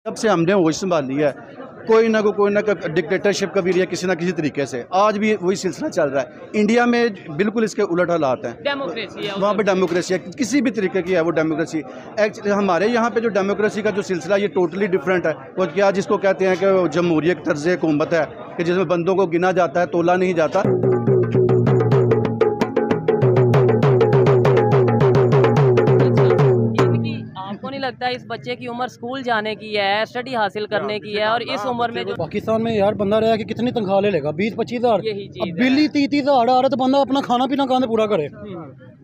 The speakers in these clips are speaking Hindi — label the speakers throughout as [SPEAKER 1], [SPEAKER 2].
[SPEAKER 1] जब से हमने होश संभाली है कोई ना डिक्टेटरशिप का भी रिया किसी ना किसी तरीके से आज भी वही सिलसिला चल रहा है। इंडिया में बिल्कुल इसके उलट हालात हैं।
[SPEAKER 2] डेमोक्रेसी है
[SPEAKER 1] वहाँ पे डेमोक्रेसी है, किसी भी तरीके की है वो डेमोक्रेसी। एक्चुअली हमारे यहाँ पे जो डेमोक्रेसी का जो सिलसिला ये टोटली डिफरेंट है। वो क्या जिसको कहते हैं कि जमहूरियत तर्ज हुकूमत है कि जिसमें बंदों को गिना जाता है, तोला नहीं जाता।
[SPEAKER 2] नहीं लगता है इस बच्चे की उम्र स्कूल जाने की है, स्टडी हासिल करने की है, और इस उम्र में जो
[SPEAKER 3] पाकिस्तान में यार बंदा रहा कि कितनी तनख्वाह ले लेगा 20-25 हज़ार, बिल 30-30 हज़ार आ रहा है तो बंदा अपना खाना पीना कहाँ से पूरा करे।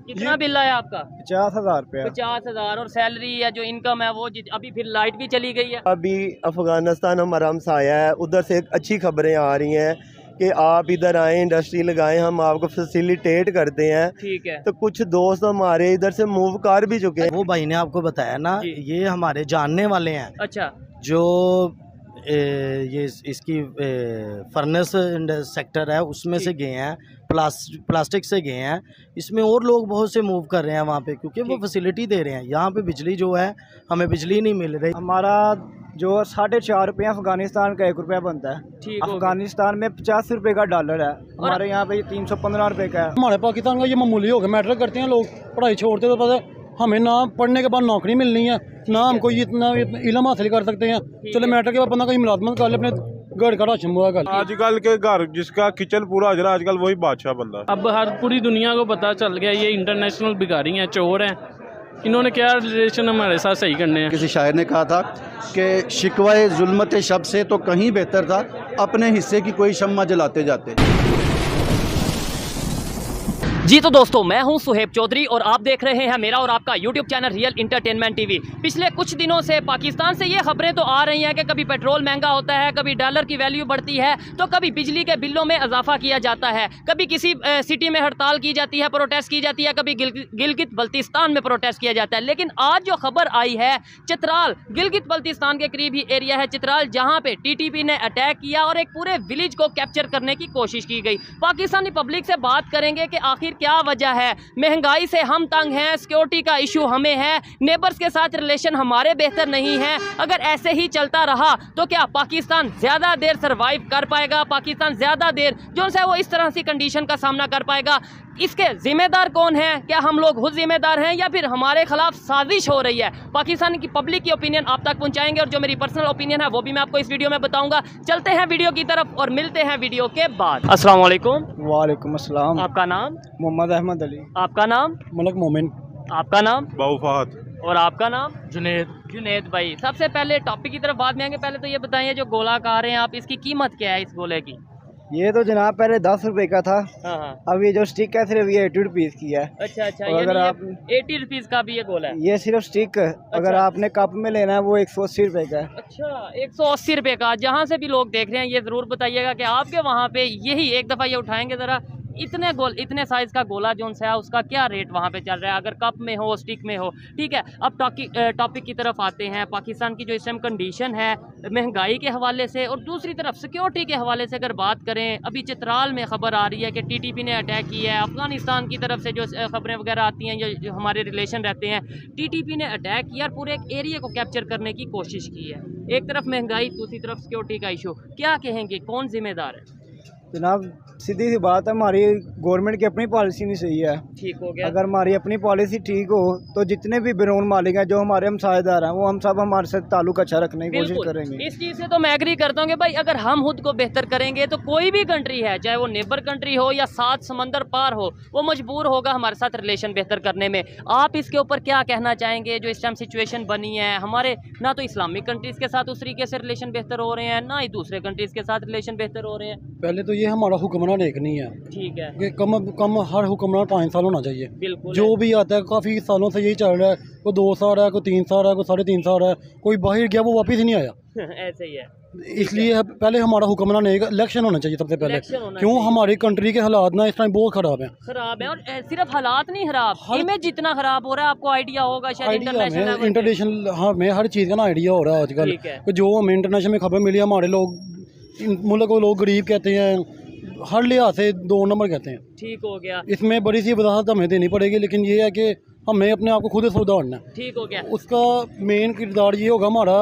[SPEAKER 2] कितना बिल आया आपका?
[SPEAKER 3] 50,000 रुपया।
[SPEAKER 2] 50,000 और सैलरी या जो इनकम है वो अभी फिर लाइट भी चली गई है।
[SPEAKER 4] अभी अफगानिस्तान हमारा हमसाया है, उधर से अच्छी खबरें आ रही हैं कि आप इधर आए, इंडस्ट्री लगाएं, हम आपको फैसिलिटेट करते हैं।
[SPEAKER 2] ठीक है।
[SPEAKER 4] तो कुछ दोस्त हमारे इधर से मूव कर भी चुके हैं।
[SPEAKER 3] वो भाई ने आपको बताया ना, ये हमारे जानने वाले हैं।
[SPEAKER 2] अच्छा।
[SPEAKER 3] जो ये इसकी फर्नेस सेक्टर है उसमें से गए हैं, प्लास्टिक से गए हैं। इसमें और लोग बहुत से मूव कर रहे हैं वहाँ पे, क्योंकि वो फैसिलिटी दे रहे हैं। यहाँ पे बिजली जो है हमें बिजली नहीं मिल रही।
[SPEAKER 5] हमारा जो 4.5 रुपये अफगानिस्तान का 1 रुपया बनता है। अफगानिस्तान में 50 रुपये का डॉलर है, हमारे यहाँ पे 315 रुपये का है।
[SPEAKER 3] हमारे पाकिस्तान का ये मामूली हो गया, मैटर करते हैं लोग, पढ़ाई छोड़ते तो पता हमें ना पढ़ने के बाद नौकरी मिलनी है, ना हम कोई इतना इल्म हासिल कर सकते हैं। चलो मैटर के बाद बंदा कहीं मुलाजमत कर ले, अपने घर का राशन पूरा कर।
[SPEAKER 6] आजकल के घर जिसका किचन पूरा हाजिर, आजकल वही बादशाह बंदा।
[SPEAKER 7] अब हर पूरी दुनिया को पता चल गया ये इंटरनेशनल भिखारी हैं, चोर हैं। इन्होंने क्या रिलेशन हमारे साथ सही करने हैं।
[SPEAKER 1] किसी शायर ने कहा था कि शिकवाए जुल्मत शब से तो कहीं बेहतर था अपने हिस्से की कोई शम्मा जलाते जाते।
[SPEAKER 2] जी तो दोस्तों, मैं हूं सुहेब चौधरी और आप देख रहे हैं मेरा और आपका YouTube channel real entertainment TV. पिछले कुछ दिनों से पाकिस्तान से ये खबरें तो आ रही हैं कि कभी पेट्रोल महंगा होता है, कभी डॉलर की वैल्यू बढ़ती है, तो कभी बिजली के बिलों में इजाफा किया जाता है, कभी किसी सिटी में हड़ताल की जाती है, प्रोटेस्ट की जाती है, कभी गिलगित बल्तिस्तान में प्रोटेस्ट किया जाता है। लेकिन आज जो खबर आई है, चित्राल, गिलगित बल्तिस्तान के करीब ही एरिया है चित्राल, जहाँ पे टीटीपी ने अटैक किया और एक पूरे विलेज को कैप्चर करने की कोशिश की गई। पाकिस्तानी पब्लिक से बात करेंगे कि आखिर क्या वजह है। महंगाई से हम तंग हैं, सिक्योरिटी का इशू हमें है, नेबर्स के साथ रिलेशन हमारे बेहतर नहीं है। अगर ऐसे ही चलता रहा तो क्या पाकिस्तान ज़्यादा देर सरवाइव कर पाएगा? पाकिस्तान ज़्यादा देर जो है वो इस तरह की कंडीशन का सामना कर पाएगा? इसके जिम्मेदार कौन है? क्या हम लोग खुद जिम्मेदार हैं या फिर हमारे खिलाफ साजिश हो रही है? पाकिस्तान की पब्लिक की ओपिनियन आप तक पहुंचाएंगे और जो मेरी पर्सनल ओपिनियन है वो भी मैं आपको इस वीडियो में बताऊंगा। चलते हैं वीडियो की तरफ और मिलते हैं वीडियो के बाद। अस्सलाम वालेकुम।
[SPEAKER 5] वालेकुम अस्सलाम।
[SPEAKER 3] आपका नाम?
[SPEAKER 5] मोहम्मद अहमद अली।
[SPEAKER 3] आपका नाम? मलक मोमिन। आपका नाम?
[SPEAKER 6] बाउफात।
[SPEAKER 3] और आपका नाम?
[SPEAKER 2] जुनेद भाई। सबसे पहले टॉपिक की तरफ बाद में आएंगे, पहले तो ये बताइए जो गोला खा रहे हैं आप, इसकी कीमत क्या है इस गोले की?
[SPEAKER 5] ये तो जनाब पहले 10 रुपए का था।
[SPEAKER 2] हाँ।
[SPEAKER 5] अब ये जो स्टिक है सिर्फ ये 80 रुपीज़ की है।
[SPEAKER 2] अच्छा।
[SPEAKER 5] अगर आप
[SPEAKER 2] 80 रुपीज़ का भी ये गोला है?
[SPEAKER 5] ये सिर्फ स्टिक, अगर आपने कप में लेना है वो 180 रुपए का है।
[SPEAKER 2] अच्छा, 180 रुपए का। जहाँ से भी लोग देख रहे हैं ये ज़रूर बताइएगा कि आपके वहाँ पे यही एक दफ़ा ये उठाएंगे ज़रा, इतने साइज़ का गोला जो है उसका क्या रेट वहाँ पे चल रहा है, अगर कप में हो, स्टिक में हो? ठीक है, अब टॉपिक की तरफ आते हैं। पाकिस्तान की जो इस टाइम कंडीशन है महंगाई के हवाले से और दूसरी तरफ सिक्योरिटी के हवाले से अगर बात करें, अभी चित्राल में ख़बर आ रही है कि टीटीपी ने अटैक किया है। अफगानिस्तान की तरफ से जो खबरें वगैरह आती हैं, जो हमारे रिलेशन रहते हैं, टीटीपी ने अटैक किया और पूरे एक एरिया को कैप्चर करने की कोशिश की है। एक तरफ महंगाई, दूसरी तरफ सिक्योरिटी का इशू। क्या कहेंगे, कौन जिम्मेदार है?
[SPEAKER 5] जनाब सीधी सी बात है, हमारी गवर्नमेंट की अपनी पॉलिसी नहीं सही है।
[SPEAKER 2] ठीक हो गया।
[SPEAKER 5] अगर हमारी अपनी पॉलिसी ठीक हो तो जितने भी बेरून मालिक हैं, जो हमारे हमसायेदार हैं, वो हम सब हमारे साथ ताल्लुक अच्छा रखने की कोशिश करेंगे।
[SPEAKER 2] इस चीज़ से तो मैं एग्री करता हूँ कि भाई अगर हम खुद को बेहतर करेंगे तो कोई भी कंट्री है, चाहे वो नेबर कंट्री हो या 7 समंदर पार हो, वो मजबूर होगा हमारे साथ रिलेशन बेहतर करने में। आप इसके ऊपर क्या कहना चाहेंगे? जो इस टाइम सिचुएशन बनी है, हमारे ना तो इस्लामिक कंट्रीज़ के साथ उस तरीके से रिलेशन बेहतर हो रहे हैं, ना ही दूसरे कंट्रीज़ के साथ रिलेशन बेहतर हो रहे हैं।
[SPEAKER 3] पहले तो ये हमारा हुक्मरान एक नहीं है।
[SPEAKER 2] ठीक है।
[SPEAKER 3] कि कम हर हुक्मरान 5 साल होना चाहिए।
[SPEAKER 2] बिल्कुल।
[SPEAKER 3] जो भी आता है काफ़ी सालों से यही चल रहा है, कोई 2 साल है, कोई 3 साल है, कोई 3.5 साल है, कोई बाहर गया वो वापस ही नहीं आया।
[SPEAKER 2] ऐसे ही है।
[SPEAKER 3] इसलिए पहले हमारा हुक्मरान एक इलेक्शन होना चाहिए सबसे पहले। क्यों? हमारी कंट्री के हालात ना इस टाइम बहुत खराब हैं।
[SPEAKER 2] और सिर्फ हालात नहीं खराब, इमेज जितना खराब हो रहा है, आपको आइडिया होगा शायद
[SPEAKER 3] इंटरनेशनल हमें हर चीज़ का ना आइडिया हो रहा है आजकल। जो हमें इंटरनेशनल में खबर मिली, हमारे लोग मुल्क को लोग गरीब कहते हैं, हर लिहाज से 2 नंबर कहते हैं।
[SPEAKER 2] ठीक हो गया।
[SPEAKER 3] इसमें बड़ी सी वजाहत हमें देनी पड़ेगी, लेकिन ये है कि हमें अपने आप को खुद सुधारना है।
[SPEAKER 2] ठीक हो गया।
[SPEAKER 3] उसका मेन किरदार ये होगा हमारा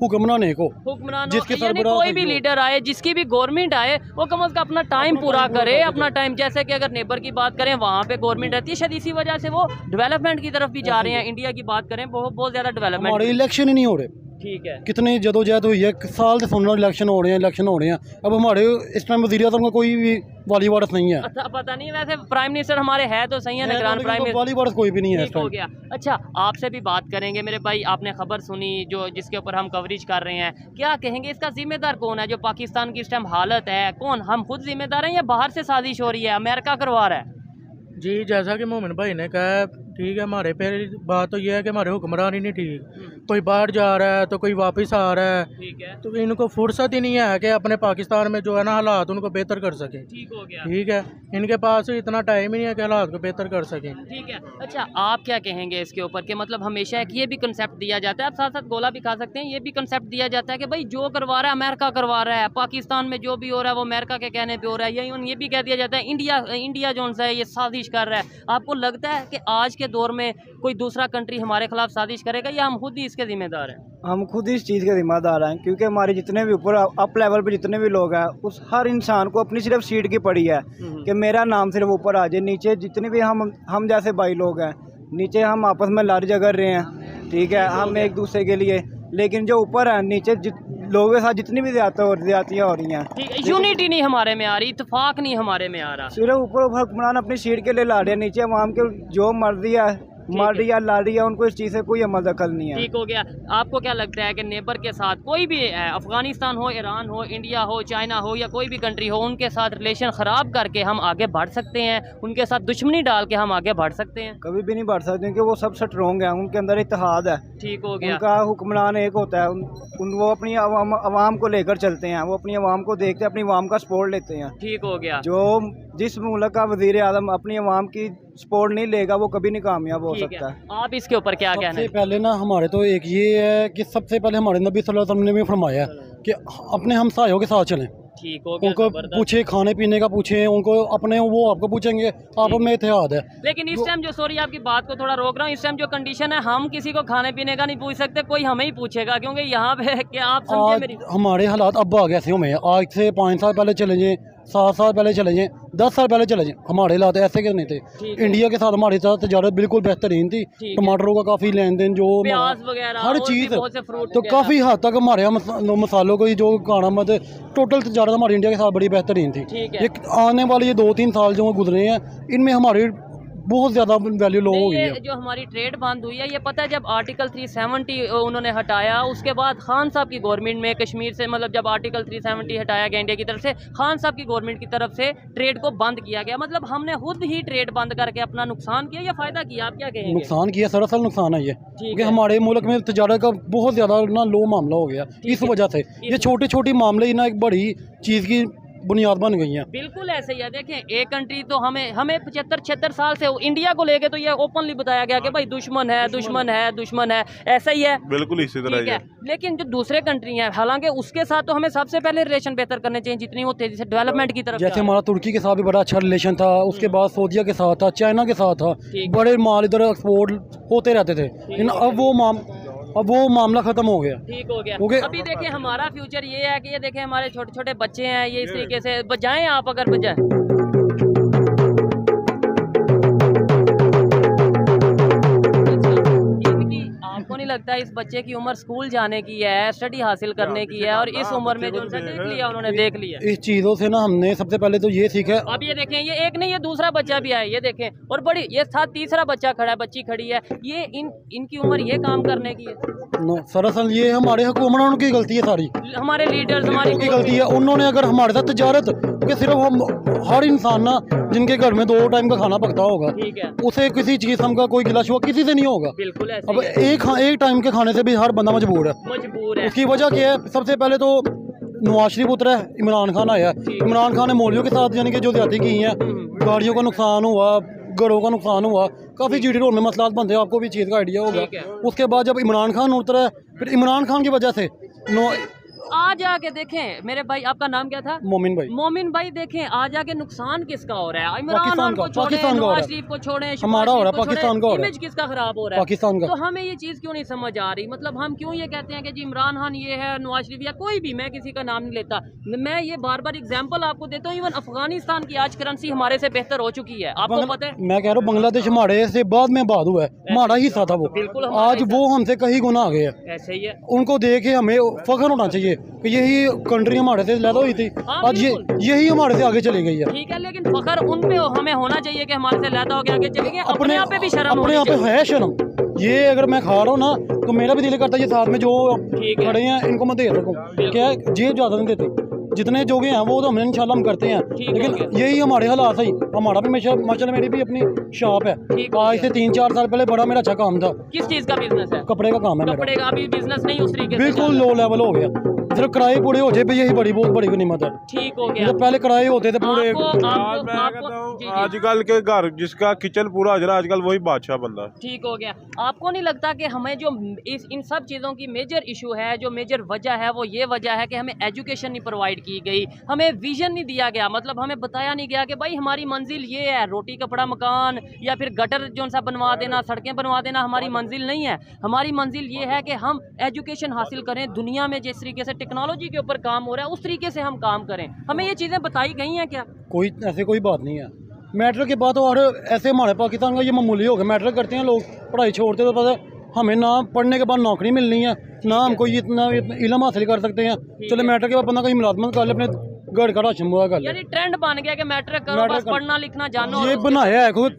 [SPEAKER 8] हुक्मरान को,
[SPEAKER 2] हुक्मरान
[SPEAKER 8] जिसके
[SPEAKER 2] यानी
[SPEAKER 8] सरबराह
[SPEAKER 2] कोई भी लीडर आए, जिसकी भी गवर्नमेंट आए, वो कम से कम अपना टाइम पूरा करे, अपना टाइम। जैसे कि अगर नेबर की बात करें, वहाँ पे गवर्नमेंट रहती है, शायद इसी वजह से वो डेवलपमेंट की तरफ भी जा रहे हैं। इंडिया की बात करें, बहुत ज़्यादा डेवलपमेंट।
[SPEAKER 8] हमारे इलेक्शन ही नहीं हो रहे,
[SPEAKER 2] ठीक है,
[SPEAKER 8] कितनी जदोजहद हुई है, साल से सुन रहा इलेक्शन हो रहे हैं। अब हमारे इस टाइम वज़ीर आज़म का कोई भी वाली वारस नहीं है।
[SPEAKER 2] अच्छा, पता नहीं, वैसे प्राइम मिनिस्टर हमारे है तो सही है, निगरान प्राइम मिनिस्टर,
[SPEAKER 8] वाली वारस कोई भी नहीं है।
[SPEAKER 2] ठीक हो गया। अच्छा, आपसे भी बात करेंगे मेरे भाई, आपने खबर सुनी जो जिसके ऊपर हम कवरेज कर रहे हैं, क्या कहेंगे इसका जिम्मेदार कौन है? जो पाकिस्तान की इस टाइम हालत है, कौन, हम खुद जिम्मेदार हैं या बाहर से साजिश हो रही है, अमेरिका करवा रहा है?
[SPEAKER 9] जी, जैसा कि मोमिन भाई ने कहा, ठीक है, हमारे पे बात तो ये है कि हमारे हुक्मरान ही नहीं ठीक, कोई बाहर जा रहा है तो कोई वापस आ रहा है,
[SPEAKER 2] ठीक है,
[SPEAKER 9] तो इनको फुर्सत ही नहीं है कि अपने पाकिस्तान में जो है ना हालात उनको बेहतर कर सकें।
[SPEAKER 2] ठीक हो गया,
[SPEAKER 9] ठीक है, इनके पास इतना टाइम ही नहीं है कि हालात को बेहतर कर सकें।
[SPEAKER 2] ठीक है। अच्छा, आप क्या कहेंगे इसके ऊपर कि मतलब हमेशा एक ये भी कंसेप्ट दिया जाता है, आप साथ साथ गोला भी खा सकते हैं, ये भी कंसेप्ट दिया जाता है कि भाई जो करवा रहा है अमेरिका करवा रहा है, पाकिस्तान में जो भी हो रहा है वो अमेरिका के कहने पे हो रहा है, ये भी कह दिया जाता है इंडिया जो है ये साजिश कर रहा है। आपको लगता है कि आज के दौर में कोई दूसरा कंट्री हमारे खिलाफ साजिश करेगा या हम खुद ही इसके जिम्मेदार हैं?
[SPEAKER 5] हम खुद ही इस चीज़ के जिम्मेदार हैं, क्योंकि हमारे जितने भी ऊपर अप लेवल पे जितने भी लोग हैं, उस हर इंसान को अपनी सिर्फ सीट की पड़ी है कि मेरा नाम सिर्फ ऊपर आ जाए। नीचे जितने भी हम जैसे भाई लोग हैं, नीचे हम आपस में लड़ झगड़ रहे हैं, ठीक है, हम एक दूसरे के लिए, लेकिन जो ऊपर है नीचे लोगों के साथ जितनी भी ज्यादतियाँ हो रही हैं,
[SPEAKER 2] यूनिटी नहीं हमारे में आ रही, इत्तेफाक नहीं हमारे में आ रहा,
[SPEAKER 5] सिर्फ ऊपर हुक्मरान अपनी सीट के लिए लड़ रहे हैं, नीचे अवाम के जो मर्जी है मर रही है लड़ रही है, उनको इस चीज़ से कोई अमल दखल नहीं है।
[SPEAKER 2] ठीक हो गया। आपको क्या लगता है कि नेबर के साथ कोई भी अफगानिस्तान हो, ईरान हो, इंडिया हो, चाइना हो या कोई भी कंट्री हो, उनके साथ रिलेशन ख़राब करके हम आगे बढ़ सकते हैं? उनके साथ दुश्मनी डाल के हम आगे बढ़ सकते हैं?
[SPEAKER 5] कभी भी नहीं बढ़ सकते, क्योंकि वो सब स्ट्रॉन्ग है, उनके अंदर इत्तेहाद है।
[SPEAKER 2] ठीक हो गया।
[SPEAKER 5] उनका हुक्मरान एक होता है, वो अपनी अवाम को लेकर चलते हैं, वो अपनी अवाम को देखते हैं, अपनी अवाम का सपोर्ट लेते हैं।
[SPEAKER 2] ठीक हो गया।
[SPEAKER 5] जो जिस मुल्क का वज़ीर आज़म अपनी अवाम की सपोर्ट नहीं लेगा, वो कभी नहीं कामयाब हो सकता है।
[SPEAKER 2] आप इसके ऊपर क्या कहना है?
[SPEAKER 8] सबसे पहले ना हमारे तो एक ये है कि सबसे पहले हमारे नबी सल्लल्लाहु अलैहि वसल्लम ने भी फरमाया कि अपने हमसायों के साथ चलें।
[SPEAKER 2] ठीक हो गया।
[SPEAKER 8] उनको पूछे, खाने पीने का पूछे उनको, अपने वो आपको पूछेंगे, आप में इत्तेहाद है।
[SPEAKER 2] लेकिन इस टाइम जो, सॉरी आपकी बात को थोड़ा रोक रहा हूँ, इस टाइम जो कंडीशन है, हम किसी को खाने पीने का नहीं पूछ सकते, कोई हमें ही पूछेगा, क्योंकि यहाँ पे क्या आप समझे मेरी?
[SPEAKER 8] हमारे हालात अब आ गए ऐसे में, आज से 5 साल पहले चले जाएँ, 7 साल पहले चले जाएँ, 10 साल पहले चले जाएँ, हमारे हालात ऐसे के नहीं थे। इंडिया के साथ हमारे साथ तजारत बिल्कुल बेहतरीन थी, टमाटरों का काफ़ी लेन देन, जो हर चीज़, तो काफ़ी हद तक हमारे यहाँ मसालों को जो गाना मत टोटल तजारत हमारी इंडिया के साथ बड़ी बेहतरीन थी। ये आने वाले ये 2-3 साल जो गुजरे हैं, इनमें हमारी बहुत ज़्यादा वैल्यू लो हो गई है।
[SPEAKER 2] जो हमारी ट्रेड बंद हुई है, ये पता है जब आर्टिकल 370 उन्होंने हटाया, उसके बाद खान साहब की गवर्नमेंट में कश्मीर से, मतलब जब आर्टिकल 370 हटाया गया इंडिया की तरफ से, खान साहब की गवर्नमेंट की तरफ से ट्रेड को बंद किया गया। मतलब हमने खुद ही ट्रेड बंद करके अपना नुकसान किया या फ़ायदा किया? आप क्या कहेंगे?
[SPEAKER 8] नुकसान किया, सरासर नुकसान है ये, क्योंकि हमारे मुल्क में तजारत का बहुत ज़्यादा ना लो मामला हो गया। इस वजह से ये छोटे छोटे मामले ही ना एक बड़ी चीज़ की बुनियाद बन गई हैं।
[SPEAKER 2] बिल्कुल ऐसे ही है। देखें, एक कंट्री तो हमें 75-76 साल से इंडिया को लेके तो ये ओपनली बताया गया कि भाई दुश्मन है, दुश्मन है, दुश्मन है, ऐसा ही है,
[SPEAKER 6] बिल्कुल इसी तरह है।
[SPEAKER 2] लेकिन जो दूसरे कंट्री हैं, हालांकि उसके साथ तो हमें सबसे पहले रिलेशन बेहतर करने चाहिए जितनी वो तेजी से डेवलपमेंट की तरफ।
[SPEAKER 8] जैसे हमारा तुर्की के साथ भी बड़ा अच्छा रिलेशन था, उसके बाद सऊदीया के साथ था, चाइना के साथ था, बड़े माल इधर एक्सपोर्ट होते रहते थे। अब वो मामला खत्म हो गया।
[SPEAKER 2] ठीक हो गया। अभी देखिए, हमारा फ्यूचर ये है कि ये देखें हमारे छोटे छोटे बच्चे हैं, ये इस तरीके से बजाएं, आप अगर बजाएं, आपको नहीं लगता है इस बच्चे की उम्र स्कूल जाने की है, स्टडी हासिल करने की है, और इस उम्र में जो देख लिया उन्होंने, देख लिया।
[SPEAKER 8] इस चीज़ों से ना हमने सबसे पहले तो ये सीखा।
[SPEAKER 2] अब ये देखें, ये एक नहीं, ये दूसरा बच्चा भी है, ये देखें, और बड़ी ये साथ तीसरा बच्चा खड़ा है, बच्ची खड़ी है, ये इनकी उम्र ये काम करने की है।
[SPEAKER 8] सरासर ये हमारे हुक्मरानों की गलती है, सारी
[SPEAKER 2] हमारे लीडर्स हमारी
[SPEAKER 8] गलती है। उन्होंने अगर हमारे साथ तजारत, क्योंकि सिर्फ हम हर इंसान ना जिनके घर में 2 टाइम का खाना पकता होगा, उसे किसी चीज़ का कोई गिला शिकवा किसी से नहीं होगा।
[SPEAKER 2] बिल्कुल ऐसे।
[SPEAKER 8] अब एक टाइम के खाने से भी हर बंदा मजबूर है। उसकी वजह क्या है? सबसे पहले तो नवाज शरीफ उतरा है, इमरान खान आया। इमरान खान ने मौलवियों के साथ यानी कि जो ज्यादती की हैं, गाड़ियों का नुकसान हुआ, घरों का नुकसान हुआ, काफ़ी जीडी रोड में मसलात बनते हैं, आपको भी चीज़ का आइडिया होगा। उसके बाद जब इमरान खान उतरा है, फिर इमरान खान की वजह से
[SPEAKER 2] आज आके देखें मेरे भाई, आपका नाम क्या था?
[SPEAKER 8] मोमिन भाई।
[SPEAKER 2] मोमिन भाई देखें आज आके नुकसान किसका हो रहा है? इमरान
[SPEAKER 8] पाकिस्तान
[SPEAKER 2] खान को
[SPEAKER 8] का,
[SPEAKER 2] छोड़ें,
[SPEAKER 8] पाकिस्तान का हो रहा
[SPEAKER 2] नवाज
[SPEAKER 8] है।
[SPEAKER 2] शरीफ को छोड़ें,
[SPEAKER 8] हमारा हो रहा है, पाकिस्तान का हो रहा है।
[SPEAKER 2] इमेज किसका खराब हो रहा है?
[SPEAKER 8] पाकिस्तान का।
[SPEAKER 2] तो हमें ये चीज़ क्यों नहीं समझ आ रही? मतलब हम क्यों ये कहते हैं कि जी इमरान खान ये है, नवाज शरीफ या कोई भी, मैं किसी का नाम नहीं लेता, मैं ये बार बार एग्जाम्पल आपको देता हूँ। इवन अफगानिस्तान की आज करेंसी हमारे से बेहतर हो चुकी है, आपको पता है?
[SPEAKER 8] मैं कह रहा हूँ बांग्लादेश हमारे से बाद में बाद हुआ है, हमारा हिस्सा था वो,
[SPEAKER 2] बिल्कुल
[SPEAKER 8] आज वो हमसे कहीं गुना आगे है।
[SPEAKER 2] ऐसे ही है।
[SPEAKER 8] उनको देख के हमें फख्र होना चाहिए कि यही कंट्री हमारे से लैदा हुई थी,
[SPEAKER 2] हाँ,
[SPEAKER 8] आज यही हमारे से आगे चली गई है।
[SPEAKER 2] ठीक है, लेकिन फखर उन पे हमें होना चाहिए कि हमारे से लैदा हो के आगे चले गए। अपने आप पे भी शर्म
[SPEAKER 8] अपने आप पे है शर्म। ये अगर मैं खा रहा हूँ ना तो मेरा भी दिल करता है ये साथ में जो खड़े हैं इनको मैं दे सकूँ, क्या जेब ज़्यादा नहीं देते, जितने जोगे हैं वो तो हमने इंशाल्लाह हम करते हैं, लेकिन यही हमारे हालात है। हमारा भी माशाल्लाह मेरी भी अपनी शॉप है, आज से 3-4 साल पहले बड़ा मेरा अच्छा काम था।
[SPEAKER 2] किस चीज़ का बिजनेस है?
[SPEAKER 8] कपड़े का काम है मेरा।
[SPEAKER 2] कपड़े का अभी बिजनेस नहीं उस तरीके से
[SPEAKER 8] बिल्कुल लो लेवल हो गया, सिर्फ किराए पूरे हो जाए यही बहुत बड़ी गनीमत है।
[SPEAKER 2] ठीक हो गया।
[SPEAKER 8] तो पहले किराए होते थे पूरे।
[SPEAKER 6] आजकल के घर जिसका किचन पूरा हाजिर है आजकल वही बादशाह बंदा है।
[SPEAKER 2] ठीक हो गया। आपको नहीं लगता कि हमें जो इन सब चीज़ों की मेजर इशू है, जो मेजर वजह है वो ये वजह है कि हमें एजुकेशन नहीं प्रोवाइड की गई, हमें विजन नहीं दिया गया, मतलब हमें बताया नहीं गया कि भाई हमारी मंजिल ये है, रोटी कपड़ा मकान या फिर गटर जो सा बनवा देना, सड़कें बनवा देना हमारी मंजिल नहीं है। हमारी मंजिल ये है कि हम एजुकेशन हासिल करें, दुनिया में जिस तरीके से टेक्नोलॉजी के ऊपर काम हो रहा है उस तरीके से हम काम करें। हमें ये चीज़ें बताई गई हैं क्या?
[SPEAKER 8] कोई ऐसे कोई बात नहीं है। मैट्रिक के बाद और ऐसे हमारे पाकिस्तान का ये मामूली हो गया, मैट्रिक करते हैं लोग, पढ़ाई छोड़ते तो पता है हमें ना पढ़ने के बाद नौकरी मिलनी है, ना हम कोई इतना इल्म हासिल कर सकते हैं। चलो मैट्रिक के बाद बंदा कहीं मुलाजमत कर ले, अपने घर का राशन मुआ कर ले।
[SPEAKER 2] यानी ट्रेंड बन गया कि मैट्रिक करो, बस पढ़ना लिखना जानो।
[SPEAKER 8] ये बनाया है खुद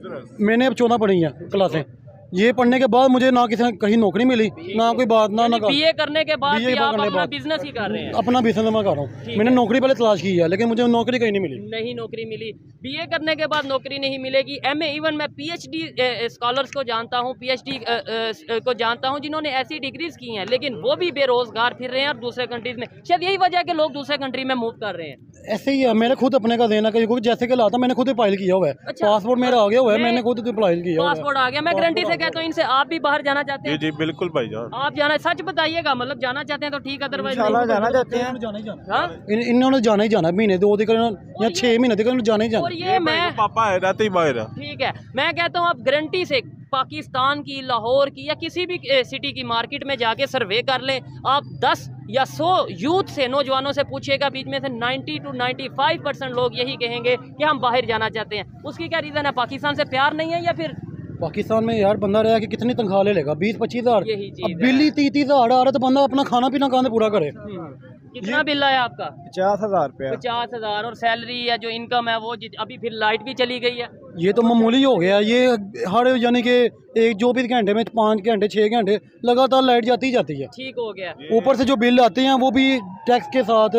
[SPEAKER 8] मैंने, अब 14 पढ़ी है क्लासें, ये पढ़ने के बाद मुझे ना किसी कहीं नौकरी मिली, ना कोई बात ना
[SPEAKER 2] बीए करने के बाद भी आप अपना बिजनेस ही कर रहे हैं? अपना
[SPEAKER 8] बिजनेस मैं कर रहा हूँ। मैंने नौकरी पहले तलाश की है लेकिन मुझे नौकरी कहीं नहीं मिली।
[SPEAKER 2] नहीं नौकरी मिली, बीए करने के बाद नौकरी नहीं मिलेगी। एमए, इवन मैं पीएचडी स्कॉलर्स को जानता हूँ, पीएचडी को जानता हूँ जिन्होंने ऐसी डिग्रीज की हैं लेकिन वो भी बेरोजगार फिर रहे हैं और दूसरे कंट्रीज में। शायद यही वजह है कि लोग दूसरे कंट्री में मूव कर रहे हैं।
[SPEAKER 8] ऐसे ही है, मैंने खुद अपने का देना क्योंकि जैसे कि लाता मैंने खुद अप्लाई किया हुआ है।
[SPEAKER 2] अच्छा,
[SPEAKER 8] पासपोर्ट मेरा आ गया हुआ है, मैंने खुद अप्लाई किया,
[SPEAKER 2] पासपोर्ट आ गया। मैं गारंटी से कहता हूँ इनसे आप भी बाहर जाना चाहते हैं?
[SPEAKER 6] जी बिल्कुल भाईजान,
[SPEAKER 2] आप जाना, सच बताइएगा, मतलब जाना चाहते हैं तो ठीक, अदरवाइज
[SPEAKER 5] जाना चाहते हैं।
[SPEAKER 8] इन्होंने जाना ही जाना, महीने 2 या 6 महीने तक जाना ही जाना।
[SPEAKER 2] और ये मैं
[SPEAKER 6] पापा है रहते ही बाहर है।
[SPEAKER 2] ठीक है, मैं कहता हूँ आप गारंटी से पाकिस्तान की, लाहौर की या किसी भी सिटी की मार्केट में जाके सर्वे कर लें, आप 10 या 100 यूथ से, नौजवानों से पूछिएगा, बीच में से 90 to 95% लोग यही कहेंगे कि हम बाहर जाना चाहते हैं। उसकी क्या रीज़न है? पाकिस्तान से प्यार नहीं है या फिर
[SPEAKER 8] पाकिस्तान में यार बंदा रहा कि कितनी तनख्वाह ले लेगा? 20-25 हज़ार, अब बिल ही 30-30 हज़ार आ रहा है तो बंदा अपना खाना पीना कहाँ से पूरा करे?
[SPEAKER 2] कितना बिल आया आपका?
[SPEAKER 5] 50,000 रुपया।
[SPEAKER 2] 50,000। और सैलरी या जो इनकम है वो अभी फिर लाइट भी चली गई है।
[SPEAKER 8] ये तो मामूली हो गया, ये हर यानी कि एक 24 घंटे में 5 घंटे 6 घंटे लगातार लाइट जाती ही जाती है।
[SPEAKER 2] ठीक हो गया।
[SPEAKER 8] ऊपर से जो बिल आते हैं वो भी टैक्स के साथ,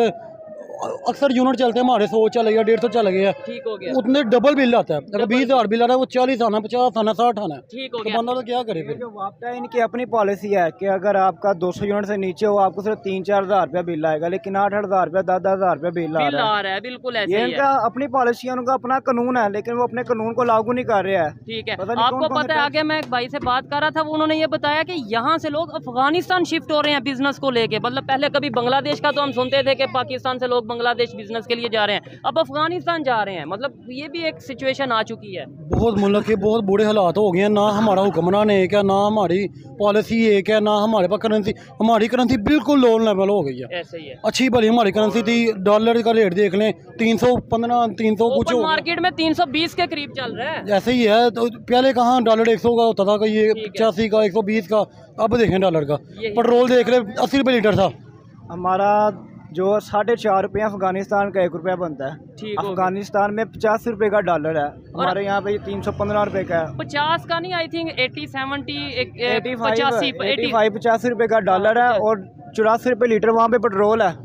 [SPEAKER 8] अक्सर यूनिट चलते हैं हमारे 100 चल गया, 150 चल गया,
[SPEAKER 2] ठीक हो गया।
[SPEAKER 8] उतने डबल बिल आता है। अगर 20,000 बिल आ रहा है वो 40 आना, 50 आना, 60 आना है,
[SPEAKER 2] ठीक हो
[SPEAKER 8] तो
[SPEAKER 2] गया।
[SPEAKER 8] बंदा तो क्या करे फिर?
[SPEAKER 5] जो वापटा है इनकी अपनी पॉलिसी है कि अगर आपका 200 यूनिट से नीचे हो आपको सिर्फ 3-4 हज़ार रुपया बिल आएगा, लेकिन 8-8 हज़ार रुपया, 10-10 हज़ार रुपया बिल आ रहा है।
[SPEAKER 2] बिल्कुल ऐसे
[SPEAKER 5] ये
[SPEAKER 2] ही
[SPEAKER 5] इनका अपनी पॉलिसी है, उनका अपना कानून है, लेकिन वो अपने कानून को लागू नहीं कर रहे हैं।
[SPEAKER 2] ठीक है, आपको पता है, आगे मैं एक भाई से बात कर रहा था, उन्होंने ये बताया कि यहाँ से लोग अफगानिस्तान शिफ्ट हो रहे हैं बिजनेस को लेके। मतलब पहले कभी बांग्लादेश का तो हम सुनते थे कि पाकिस्तान से लोग बांग्लादेश बिजनेस के लिए जा रहे हैं, अब अफगानिस्तान जा रहे हैं। मतलब ये भी एक सिचुएशन आ चुकी है।
[SPEAKER 8] बहुत मुल्क के बहुत बुरे हालात हो गए हैं, ना हमारा हुक्मरान एक है, ना हमारी पॉलिसी एक है, ना हमारे पास करेंसी, हमारी करेंसी बिल्कुल लो लेवल हो गई है।
[SPEAKER 2] ऐसे ही है।
[SPEAKER 8] अच्छी भली हमारी करेंसी थी, डॉलर का रेट देख लें 315 300 कुछ
[SPEAKER 2] मार्केट में 320 के करीब चल रहा है।
[SPEAKER 8] ऐसे ही है। तो पहले कहाँ डॉलर 100 का होता था, कि ये 85 का, 120 का, अब देखें डॉलर का। पेट्रोल देख ले 80 रुपये लीटर था
[SPEAKER 5] हमारा, जो 4.5 रुपये अफगानिस्तान का 1 रुपया बनता है। अफगानिस्तान में 50 रुपये का डॉलर है, हमारे यहाँ पे 315 रुपये का है।
[SPEAKER 2] 50 का नहीं, आई थिंक 80-70
[SPEAKER 5] 85 रुपये का डॉलर है और 84 रुपये लीटर वहाँ पे पेट्रोल है।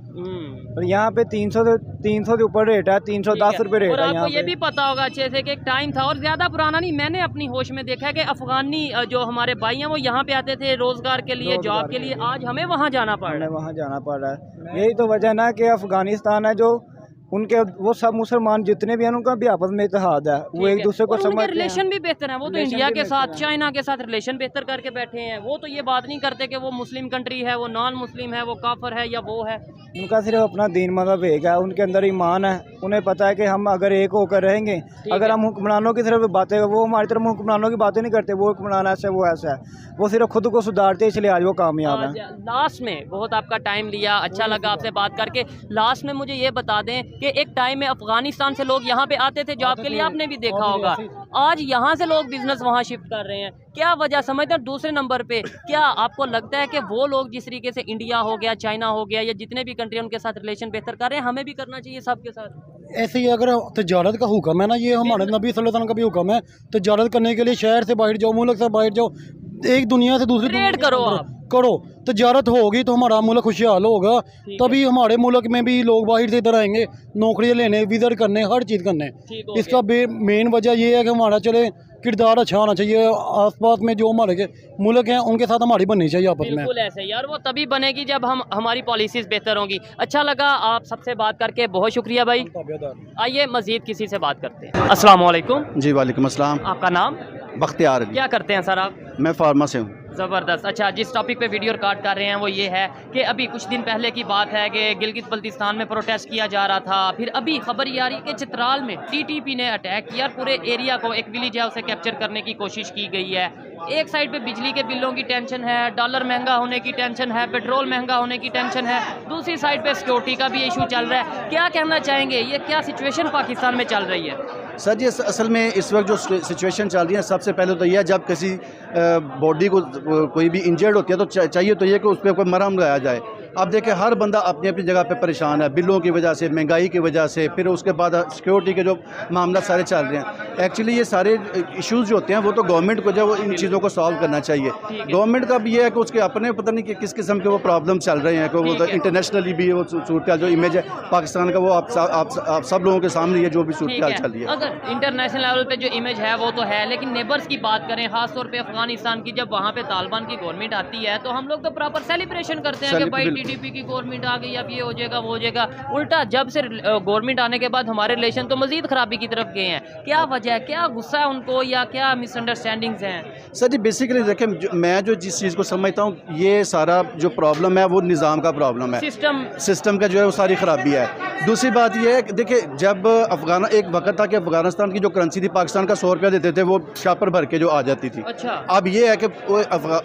[SPEAKER 5] और यहाँ पे 300 से ऊपर रेट है, 310 रुपये रेट है।
[SPEAKER 2] और आपको ये भी पता होगा अच्छे से कि एक टाइम था, और ज़्यादा पुराना नहीं, मैंने अपनी होश में देखा है कि अफगानी जो हमारे भाई हैं वो यहाँ पे आते थे रोज़गार के लिए, जॉब के लिए। आज हमें वहाँ जाना पड़ रहा है।
[SPEAKER 5] वहाँ जाना पड़ रहा है। यही तो वजह ना कि अफगानिस्तान है जो उनके वो सब मुसलमान जितने भी हैं उनका भी आपस में इत्तेहाद है, वो एक दूसरे को समझते हैं।
[SPEAKER 2] रिलेशन भी बेहतर है, वो तो
[SPEAKER 5] रिलेशन
[SPEAKER 2] इंडिया
[SPEAKER 5] भी
[SPEAKER 2] के साथ,
[SPEAKER 5] बेहतर है।
[SPEAKER 2] चाइना के साथ रिलेशन बेहतर करके बैठे हैं। वो तो ये बात नहीं करते कि वो मुस्लिम कंट्री है, वो नॉन मुस्लिम है, वो काफर है या वो है।
[SPEAKER 5] उनका सिर्फ अपना दीन मज़हब एक है, उनके अंदर ईमान है। उन्हें पता है कि हम अगर एक होकर रहेंगे, अगर हम हुक्मरानों की तरफ बातें, वो हमारी तरफ हुक्मरानों की बातें नहीं करते, वो हुक्मरान ऐसा वो ऐसा है, वो सिर्फ खुद को सुधारते, इसलिए आज वो कामयाब है।
[SPEAKER 2] लास्ट में बहुत आपका टाइम लिया, अच्छा लगा आपसे बात करके। लास्ट में मुझे ये बता दें कि एक टाइम में अफगानिस्तान से लोग यहाँ पे आते थे जॉब के लिए, आपने भी देखा होगा। आज यहाँ से लोग बिजनेस वहाँ शिफ्ट कर रहे हैं, क्या वजह समझते हैं? दूसरे नंबर पे क्या आपको लगता है कि वो लोग जिस तरीके से इंडिया हो गया, चाइना हो गया, या जितने भी कंट्री उनके साथ रिलेशन बेहतर कर रहे हैं, हमें भी करना चाहिए सबके साथ?
[SPEAKER 8] ऐसे ही अगर तजारत का हुक्म है ना, ये हमारे नबी सल्लल्लाहु अलैहि वसल्लम का भी हुक्म है, तजारत करने के लिए शहर से बाहर जाओ, मुल्क से बाहर जाओ, एक दुनिया से दूसरी
[SPEAKER 2] ट्रेड
[SPEAKER 8] दुनिया
[SPEAKER 2] करो,
[SPEAKER 8] में
[SPEAKER 2] आप
[SPEAKER 8] करो, तजारत होगी तो हमारा मुल्क खुशहाल होगा। तभी हमारे मुल्क में भी लोग बाहर से इधर आएंगे नौकरियाँ लेने, विजिट करने, हर चीज़ करने। इसका मेन वजह ये है कि हमारा चले किरदार अच्छा होना चाहिए, आसपास में जो हमारे के मुल्क हैं उनके साथ हमारी बननी चाहिए आपस में।
[SPEAKER 2] बिल्कुल ऐसे यार, वो तभी बनेगी जब हमारी पॉलिसीज बेहतर होंगी। अच्छा लगा आप सबसे बात करके, बहुत शुक्रिया भाई। आइए मजीद किसी से बात करते हैं। अस्सलाम वालेकुम।
[SPEAKER 1] जी वालेकुम अस्सलाम।
[SPEAKER 2] आपका नाम?
[SPEAKER 1] बख्तियार अली।
[SPEAKER 2] क्या करते हैं सर आप?
[SPEAKER 1] मैं फार्मा से हूँ।
[SPEAKER 2] ज़बरदस्त। अच्छा, जिस टॉपिक पे वीडियो रिकॉर्ड कर रहे हैं वो ये है कि अभी कुछ दिन पहले की बात है कि गिलगित बल्तिस्तान में प्रोटेस्ट किया जा रहा था, फिर अभी खबर ये आ रही कि चित्राल में टीटीपी ने अटैक किया, पूरे एरिया को, एक विलेज है उसे कैप्चर करने की कोशिश की गई है। एक साइड पे बिजली के बिलों की टेंशन है, डॉलर महंगा होने की टेंशन है, पेट्रोल महंगा होने की टेंशन है, दूसरी साइड पे सिक्योरिटी का भी इशू चल रहा है। क्या कहना चाहेंगे, ये क्या सिचुएशन पाकिस्तान में चल रही है?
[SPEAKER 1] सर जी असल में इस वक्त जो सिचुएशन चल रही है, सबसे पहले तो यह जब किसी बॉडी को कोई भी इंजर्ड होती है तो चाहिए तो ये कि उस पर कोई मरहम लगाया जाए। अब देखिए हर बंदा अपनी अपनी जगह पे परेशान है, बिलों की वजह से, महंगाई की वजह से, फिर उसके बाद सिक्योरिटी के जो मामला सारे चल रहे हैं। एक्चुअली ये सारे इश्यूज़ जो होते हैं वो तो गवर्नमेंट को जो वो इन चीज़ों को सॉल्व करना चाहिए। गवर्नमेंट का भी ये है कि उसके अपने पता नहीं कि किस किस्म के वो प्रॉब्लम चल रहे हैं, कि वो तो इंटरनेशनली भी वो सूरत जो इमेज है पाकिस्तान का वो आप सब लोगों के सामने ये जो भी सूरत चल रही है।
[SPEAKER 2] अगर इंटरनेशनल लेवल पे जो इमेज है वो तो है, लेकिन नेबर्स की बात करें, खासतौर पे अफगानिस्तान की, जब वहाँ पे तालिबान की गवर्नमेंट आती है तो हम लोग तो प्रॉपर सेलिब्रेशन करते हैं कि भाई टीटीपी की गवर्नमेंट आ गई, अब ये हो जाएगा वो हो जाएगा। उल्टा जब से गवर्नमेंट आने के बाद हमारे रिलेशन तो मजीद खराबी की तरफ गए हैं। क्या वजह है, क्या गुस्सा है उनको, या क्या मिसअंडरस्टैंडिंग्स हैं?
[SPEAKER 1] सर जी बेसिकली देखिए मैं जो जिस चीज़ को समझता हूँ, ये सारा जो प्रॉब्लम है वो निज़ाम का प्रॉब्लम है, सिस्टम का जो है वो सारी खराबी है। दूसरी बात ये है कि देखिए जब एक वक्त था कि अफगानिस्तान की जो करेंसी थी, पाकिस्तान का 100 रुपया देते थे, वो शापर भर के जो आ जाती थी।
[SPEAKER 2] अच्छा।
[SPEAKER 1] अब ये है कि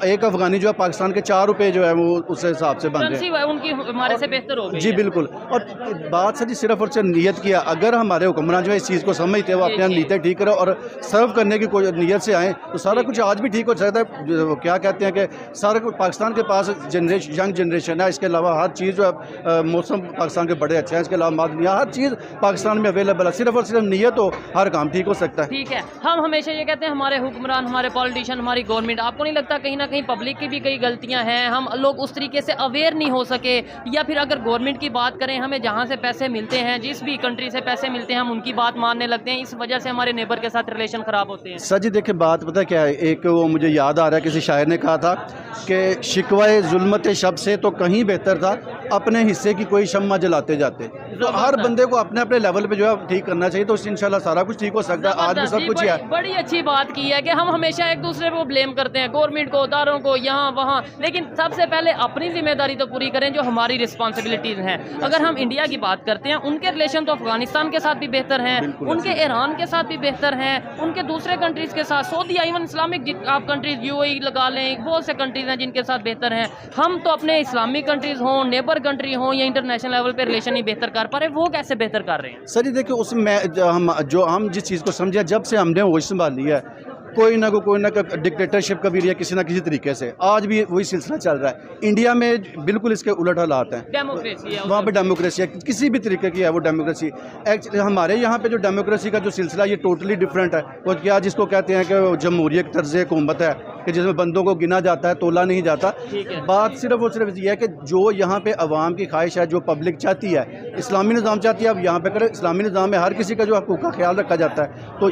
[SPEAKER 1] एक अफगानी जो है पाकिस्तान के 4 रुपये जो है वो उस हिसाब से बन रहे हैं,
[SPEAKER 2] उनकी हमारे से बेहतर हो गई
[SPEAKER 1] जी
[SPEAKER 2] है।
[SPEAKER 1] बिल्कुल। और बात सर जी सिर्फ और सिर्फ नीयत किया, अगर हमारे हुक्मरान जो है इस चीज़ को समझते हैं, वो अपने नीयतें ठीक करो और सर्व करने की कोई नीयत से आएँ तो सारा कुछ आज भी ठीक हो सकता है। वो क्या कहते हैं कि सारा कुछ पाकिस्तान के पास यंग जनरेशन है, इसके अलावा हर चीज़ जो है, मौसम पाकिस्तान के बड़े अच्छे हैं, इसके अलावा मादनिया हर चीज़ पाकिस्तान में अवेलेबल है, सिर्फ और सिर्फ नीयत हो हर काम ठीक हो सकता है।
[SPEAKER 2] ठीक है, हम हमेशा ये कहते हैं हमारे हुक्मरान, हमारे पॉलिटिशियन, हमारी गवर्नमेंट, आपको नहीं लगता कहीं ना कहीं पब्लिक की भी कई गलतियां हैं, हम लोग उस तरीके से अवेयर नहीं हो सके? या फिर अगर गवर्नमेंट की बात करें, हमें जहाँ से पैसे मिलते हैं, जिस भी कंट्री से पैसे मिलते हैं, हम उनकी बात मानने लगते हैं, इस वजह से हमारे नेबर के साथ रिलेशन ख़राब होते हैं?
[SPEAKER 1] सर जी देखिए बात पता क्या है, एक वो मुझे याद आ रहा है किसी शायर ने कहा था कि शिकवाए जुल्मत शब से तो कहीं बेहतर था अपने हिस्से की कोई शम्मा जलाते जाते। तो हर बंदे को अपने अपने लेवल पे जो है ठीक करना चाहिए, तो इंशाल्लाह सारा कुछ ठीक हो सकता है। आज भी सब कुछ है।
[SPEAKER 2] बड़ी अच्छी बात की है कि हम हमेशा एक दूसरे को ब्लेम करते हैं, गवर्नमेंट को, इदारों को, यहाँ वहाँ, लेकिन सबसे पहले अपनी जिम्मेदारी तो पूरी करें जो हमारी रिस्पॉन्सिबिलिटीज़ हैं। अगर हम इंडिया की बात करते हैं, उनके रिलेशन तो अफगानिस्तान के साथ भी बेहतर हैं, उनके ईरान के साथ भी बेहतर हैं, उनके दूसरे कंट्रीज़ के साथ, सऊदी, इवन इस्लामिक आप कंट्रीज़ UAE लगा लें, बहुत से कंट्रीज़ हैं जिनके साथ बेहतर हैं। हम तो अपने इस्लामिक कंट्रीज़ हों, नेबर कंट्री हों या इंटरनेशनल लेवल पे रिलेशन ही बेहतर कर पा रहे, वो कैसे बेहतर कर रहे हैं?
[SPEAKER 1] सर जी देखिए उसमें हम जिस चीज़ को समझे, जब से हमने होश संभाली है, कोई ना डिक्टेटरशिप का भी लिया किसी ना किसी तरीके से, आज भी वही सिलसिला चल रहा है। इंडिया में बिल्कुल इसके उलट हालात हैं,
[SPEAKER 2] डेमोक्रेसी है,
[SPEAKER 1] वहाँ पे डेमोक्रेसी है, किसी भी तरीके की है वो डेमोक्रेसी। एक्चुअली हमारे यहाँ पे जो डेमोक्रेसी का जो सिलसिला ये टोटली डिफरेंट है। वो क्या जिसको कहते हैं कि जमहूरियत तर्ज़ हुकूमत है, कि जिसमें बंदों को गिना जाता है, तोला नहीं जाता। बात सिर्फ और सिर्फ ये है कि जो यहाँ पे अवाम की ख्वाहिश है, जो पब्लिक चाहती है, इस्लामी निज़ाम चाहती है, अब यहाँ पे करें। इस्लामी निज़ाम में हर किसी का जो हकूक़ का ख्याल रखा जाता है, तो